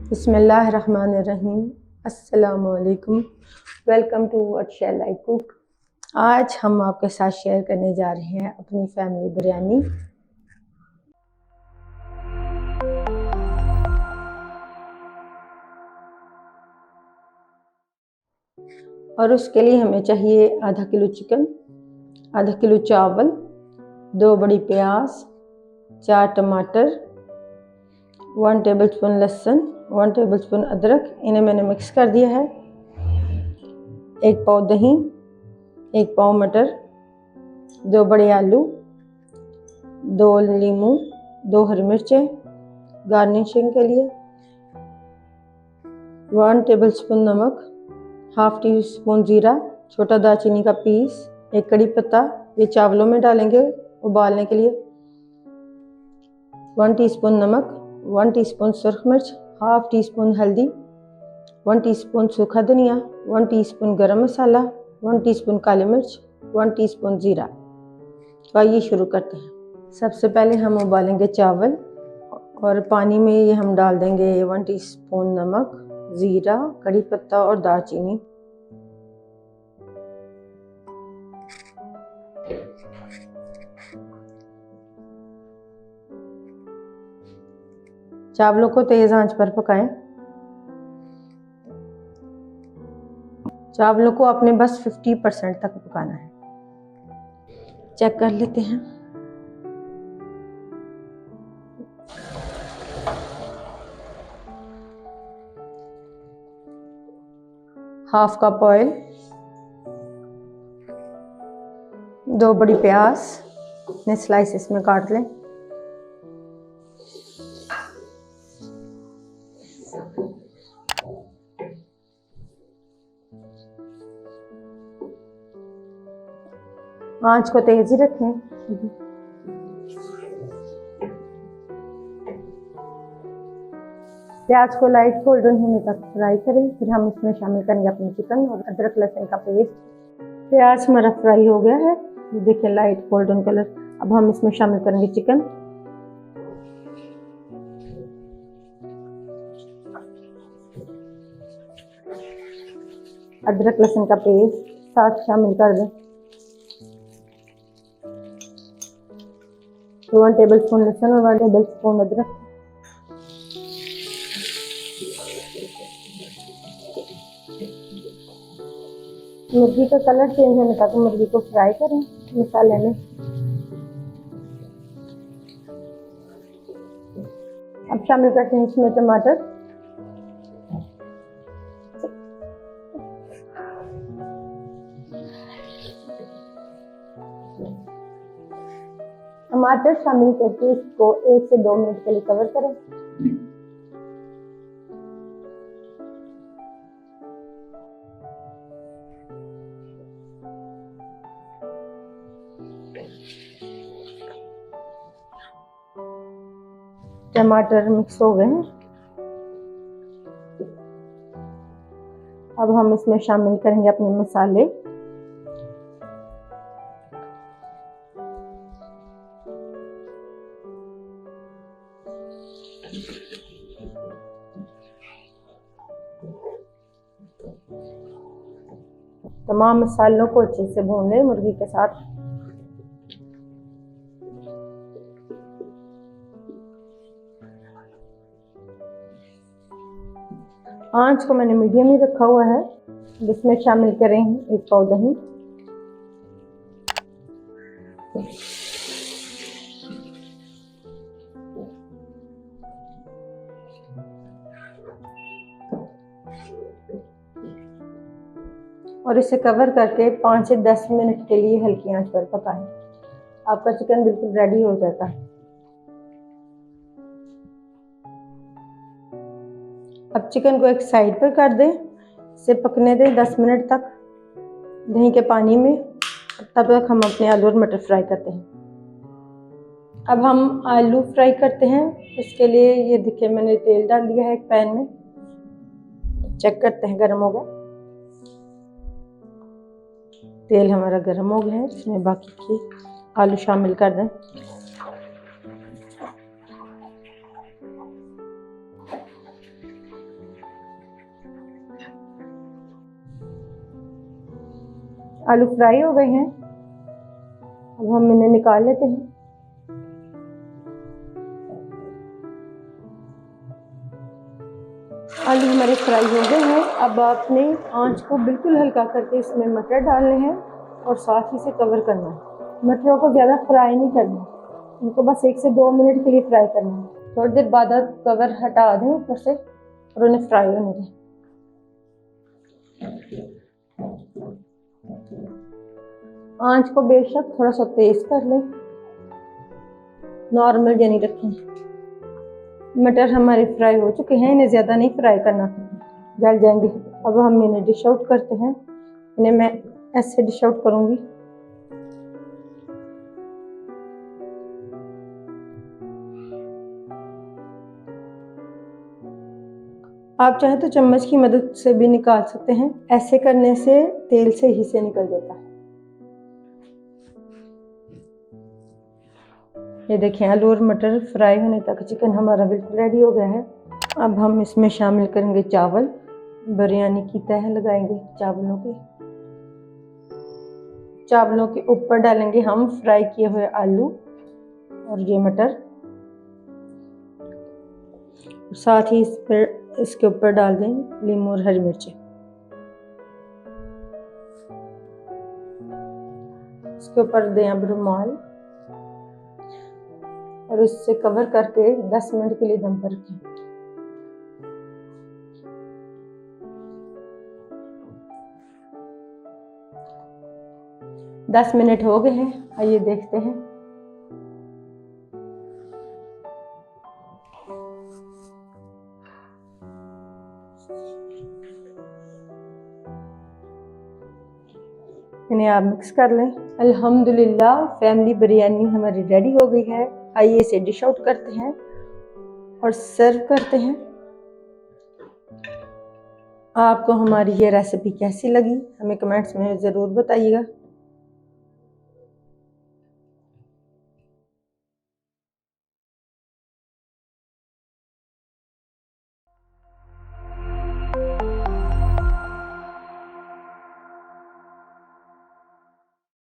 बिस्मिल्लाहिर्रहमानिर्रहीम। अस्सलामुअलैकुम। Welcome to what shall I cook. आज हम आपके साथ शेयर करने जा रहे हैं अपनी फैमिली बिरयानी। और उसके लिए हमें चाहिए आधा किलो चिकन, आधा किलो चावल, 2 बड़ी प्याज, 4 टमाटर, 1 टेबलस्पून लहसुन, 1 टेबलस्पून अदरक। इन्हें मैंने मिक्स कर दिया है। 1 पाव दही, 1 पाव मटर, 2 बड़े आलू, 2 नींबू, 2 हरी मिर्चें गार्निशिंग के लिए, 1 टेबलस्पून नमक, हाफ टी स्पून जीरा, छोटा दालचीनी का पीस, 1 कड़ी पत्ता। ये चावलों में डालेंगे उबालने के लिए। 1 टीस्पून नमक, 1 टीस्पून सुर्ख मिर्च, हाफ टी स्पून हल्दी, 1 टीस्पून सूखा धनिया, 1 टीस्पून गरम मसाला, 1 टीस्पून काली मिर्च, 1 टीस्पून जीरा। तो आइए शुरू करते हैं। सबसे पहले हम उबालेंगे चावल और पानी में ये हम डाल देंगे 1 टीस्पून नमक, जीरा, कड़ी पत्ता और दालचीनी। चावलों को तेज आंच पर पकाएं। चावलों को अपने बस 50% तक पकाना है। चेक कर लेते हैं। हाफ कप ऑयल, 2 बड़ी प्याज ने स्लाइसेस में काट लें। आंच को तेज ही रखें। प्याज को लाइट गोल्डन होने तक फ्राई करें। फिर हम इसमें शामिल करेंगे अपने चिकन और अदरक लहसुन का पेस्ट। प्याज हमारा फ्राई हो गया है, ये देखिए लाइट गोल्डन कलर। अब हम इसमें शामिल करेंगे चिकन। अदरक लहसुन का पेस्ट साथ शामिल कर दें। 1 टेबलस्पून लहसुन और 1 टेबलस्पून अदरक। मुर्गी का कलर चेंज होने तक मुर्गी को फ्राई करें मसाले में। अब शामिल करते हैं इसमें टमाटर। टमाटर शामिल करके इसको 1 से 2 मिनट के लिए कवर करें। टमाटर मिक्स हो गए हैं। अब हम इसमें शामिल करेंगे अपने मसाले। तमाम मसालों को अच्छे से भून लें मुर्गी के साथ। आंच को मैंने मीडियम ही रखा हुआ है। जिसमें शामिल करेंगे 1 पाव दही, और इसे कवर करके 5 से 10 मिनट के लिए हल्की आंच पर पकाएं। आपका चिकन बिल्कुल रेडी हो जाता है। अब चिकन को एक साइड पर कर दें, इसे पकने दें 10 मिनट तक दही के पानी में। तब तक हम अपने आलू और मटर फ्राई करते हैं। अब हम आलू फ्राई करते हैं। इसके लिए ये देखिए मैंने तेल डाल दिया है एक पैन में। चेक करते हैं गर्म हो गया। तेल हमारा गर्म हो गया है। इसमें बाकी के आलू शामिल कर दें। आलू फ्राई हो गए हैं, अब हम इन्हें निकाल लेते हैं। आलू हमारे फ्राई हो गए हैं। अब आपने आंच को बिल्कुल हल्का करके इसमें मटर डालने हैं और साथ ही से कवर करना है। मटरों को ज़्यादा फ्राई नहीं करना, उनको बस 1 से 2 मिनट के लिए फ्राई करना है। थोड़ी देर बाद आप कवर हटा दें ऊपर से और उन्हें फ्राई होने दें। आंच को बेशक थोड़ा सा तेज कर लें, नॉर्मल यानी रखें। मटर हमारे फ्राई हो चुके हैं, इन्हें ज़्यादा नहीं फ्राई करना, जल जाएंगे। अब हम इन्हें डिश आउट करते हैं। इन्हें मैं ऐसे डिश आउट करूँगी। आप चाहे तो चम्मच की मदद से भी निकाल सकते हैं, ऐसे करने से तेल से ही से निकल जाता है। ये देखें, आलू और मटर फ्राई होने तक चिकन हमारा बिल्कुल रेडी हो गया है। अब हम इसमें शामिल करेंगे चावल, बिरयानी की तह लगाएंगे चावलों के ऊपर डालेंगे हम फ्राई किए हुए आलू और ये मटर, साथ ही इसके ऊपर डाल दें लीमू और हरी मिर्ची। इसके ऊपर दें अब रुमाल और इससे कवर करके 10 मिनट के लिए दम पर रखें। 10 मिनट हो गए हैं, आइए देखते हैं। इन्हें आप मिक्स कर लें। अल्हम्दुलिल्लाह, फैमिली बिरयानी हमारी रेडी हो गई है। आइए इसे डिश आउट करते हैं और सर्व करते हैं। आपको हमारी ये रेसिपी कैसी लगी हमें कमेंट्स में ज़रूर बताइएगा।